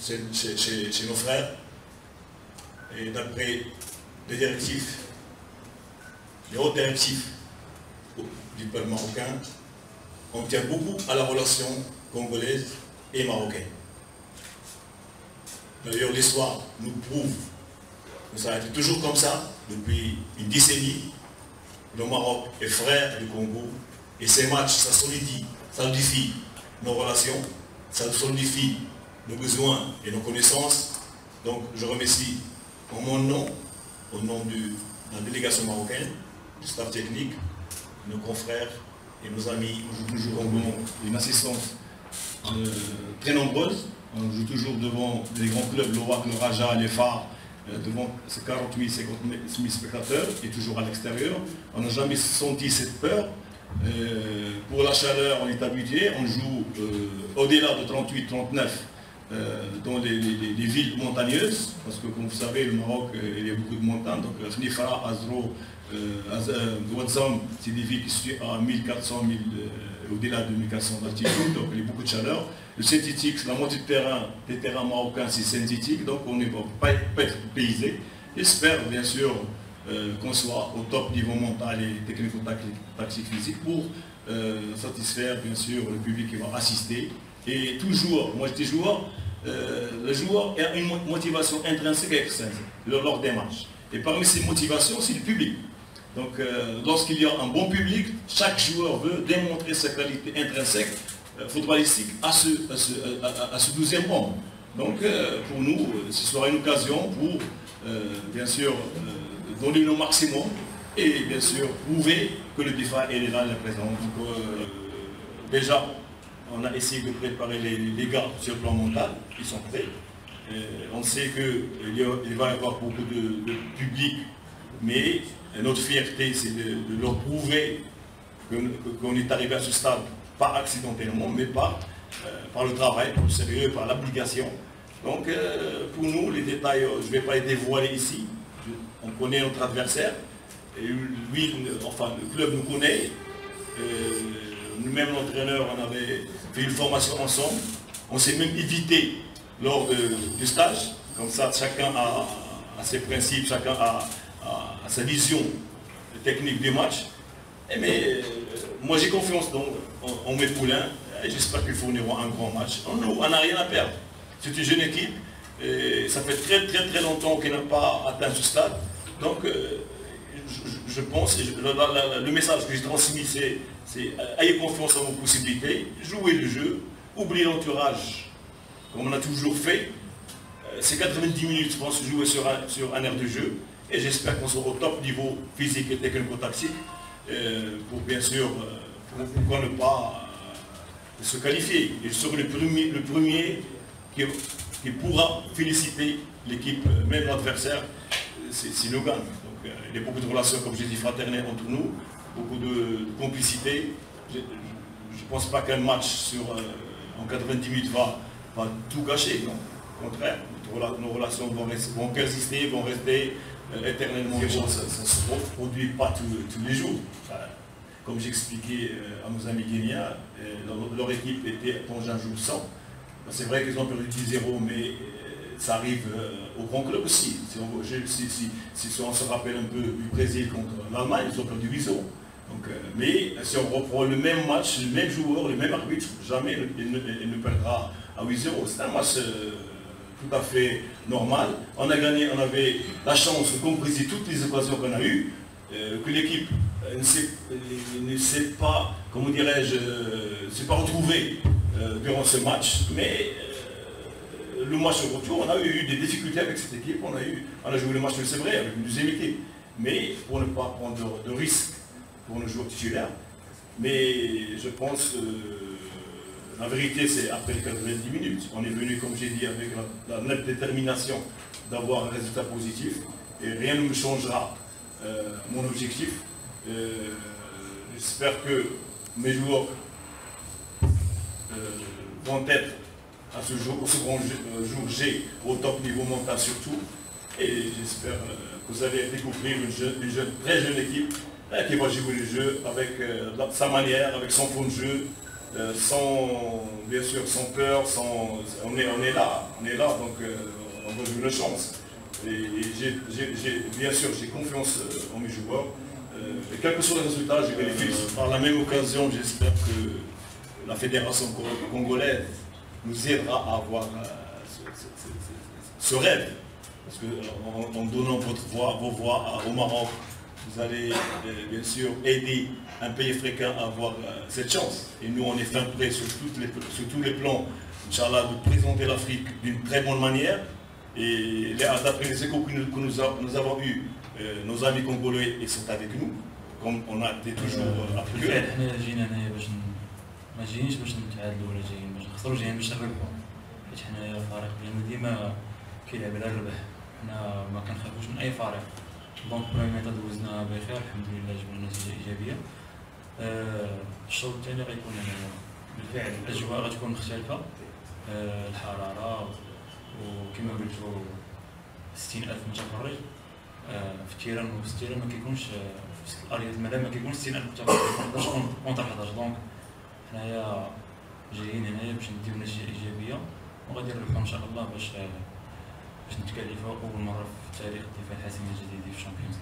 chez nos frères. Et d'après les directifs, les hautes directives du peuple marocain, on tient beaucoup à la relation congolaise et marocaine. D'ailleurs, l'histoire nous prouve que ça a été toujours comme ça, depuis une décennie. Le Maroc est frère du Congo, et ces matchs, ça solidifie nos relations, ça solidifie nos besoins et nos connaissances. Donc, je remercie en mon nom, au nom de la délégation marocaine, du staff technique, nos confrères et nos amis. On joue toujours une assistance très nombreuse. On joue toujours devant les grands clubs, le ROAC, le Raja, les Phares, devant ces 48 000, 50 000 spectateurs, et toujours à l'extérieur. On n'a jamais senti cette peur. Pour la chaleur, on est habitué. On joue au-delà de 38-39 dans les villes montagneuses, parce que comme vous savez, le Maroc, il y a beaucoup de montagnes. Donc Snifra, Azro, Ouazzam, c'est des villes qui se situent à 1400 000, au-delà de 1400 d'altitude, donc il y a beaucoup de chaleur. Le synthétique, la moitié des terrains marocains, c'est synthétique, donc on ne va pas être paysé. J'espère bien sûr qu'on soit au top niveau mental et technico-tactique physique pour satisfaire bien sûr le public qui va assister. Et toujours, moi j'étais joueur, le joueur a une motivation intrinsèque et extrinsèque lors des matchs. Et parmi ces motivations, c'est le public. Donc lorsqu'il y a un bon public, chaque joueur veut démontrer sa qualité intrinsèque footballistique à ce 12e rang. Donc pour nous, ce sera une occasion pour bien sûr donner le maximum et bien sûr prouver que le DIFA est là, le présent. Donc déjà, on a essayé de préparer les gars sur le plan mental, ils sont prêts. On sait qu'il va y avoir beaucoup de public, mais notre fierté, c'est de leur prouver qu'on est arrivé à ce stade, pas accidentellement, mais par le travail, par le sérieux, par l'application. Donc pour nous, les détails, je ne vais pas les dévoiler ici. On connaît notre adversaire, et lui, enfin le club nous connaît. Nous-mêmes, l'entraîneur, on avait fait une formation ensemble. On s'est même évité lors du stage. Comme ça, chacun a ses principes, chacun a sa vision technique du match. Mais moi, j'ai confiance en mes poulains. J'espère qu'ils fourniront un grand match. On n'a rien à perdre. C'est une jeune équipe. Et ça fait très longtemps qu'elle n'a pas atteint ce stade. Donc, je pense, le message que j'ai transmis, c'est ayez confiance en vos possibilités, jouez le jeu, oubliez l'entourage, comme on a toujours fait. C'est 90 minutes, je pense, jouer sur un air de jeu, et j'espère qu'on sera au top niveau physique et technico-tactique, pour bien sûr, pourquoi ne pas se qualifier. Et je serai le premier qui pourra féliciter l'équipe, même l'adversaire, si nous gagne. Donc, il y a beaucoup de relations, comme j'ai dit, fraternelles entre nous, beaucoup de complicité. Je ne pense pas qu'un match en 90 minutes va tout gâcher. Non. Au contraire, nos relations vont persister, vont rester éternellement. Ça ne se produit pas tous les jours. Comme j'expliquais à nos amis guinéens, leur équipe était plongée un jour sans. C'est vrai qu'ils ont perdu 10-0, mais ça arrive au grand club aussi. Si on se rappelle un peu du Brésil contre l'Allemagne, ils ont perdu 8-0. Donc, mais si on reprend le même match, le même joueur, le même arbitre, jamais il ne perdra à 8-0. C'est un match tout à fait normal. On a gagné, on avait la chance de concrétiser toutes les occasions qu'on a eues, que l'équipe ne s'est pas, comment dirais-je, s'est pas retrouvée durant ce match, mais le match au retour, on a eu des difficultés avec cette équipe, on a joué le match, c'est vrai, avec une deuxième équipe, mais pour ne pas prendre de risques pour nos joueurs titulaires. Mais je pense que la vérité, c'est après les 90 minutes, on est venu, comme j'ai dit, avec la nette détermination d'avoir un résultat positif, et rien ne me changera mon objectif. J'espère que mes joueurs vont être à ce grand jour G, au top niveau mental surtout. Et j'espère que vous allez découvrir une très jeune équipe qui va jouer le jeu avec sa manière, avec son fond de jeu, sans, bien sûr, sans peur, on est là, donc on veut une chance. Et bien sûr, j'ai confiance en mes joueurs. Et quels que soient les résultats, je vais les féliciter. Par la même occasion, j'espère que la fédération congolaise nous aidera à avoir ce rêve. Parce qu'en donnant vos voix au Maroc, vous allez bien sûr aider un pays africain à avoir cette chance. Et nous, on est fin prêt sur tous les plans, Inch'Allah, de présenter l'Afrique d'une très bonne manière. Et d'après les échos que nous avons eus, nos amis congolais ils sont avec nous, comme on a été toujours avec eux. ما جايينش باش نتعادلوا ولا جايين باش نخسروا، جايين باش نربحوا، حيت حنايا الفريق ديالنا ديما كيلعب على الربح، حنا ما كنخافوش من اي فريق. دونك برومي ميطا دوزنا بخير الحمد لله، جبنا نتيجه ايجابيه. الشوط الثاني غيكون بالفعل الاجواء غتكون مختلفه، الحراره وكما قلتوا 60,000 متفرج في التيران، وفي التيران ما كيكونش في ارضيه الملعب ما كيكونش 60,000 متفرج، ما نقدرش اونتر 11. دونك حنايا جايين هنايا باش نديو نتيجه ايجابيه وغادي نربحوا ان شاء الله باش نتكلفوا اول مره في تاريخ الدفاع الحسني الجديد في الشامبيونز.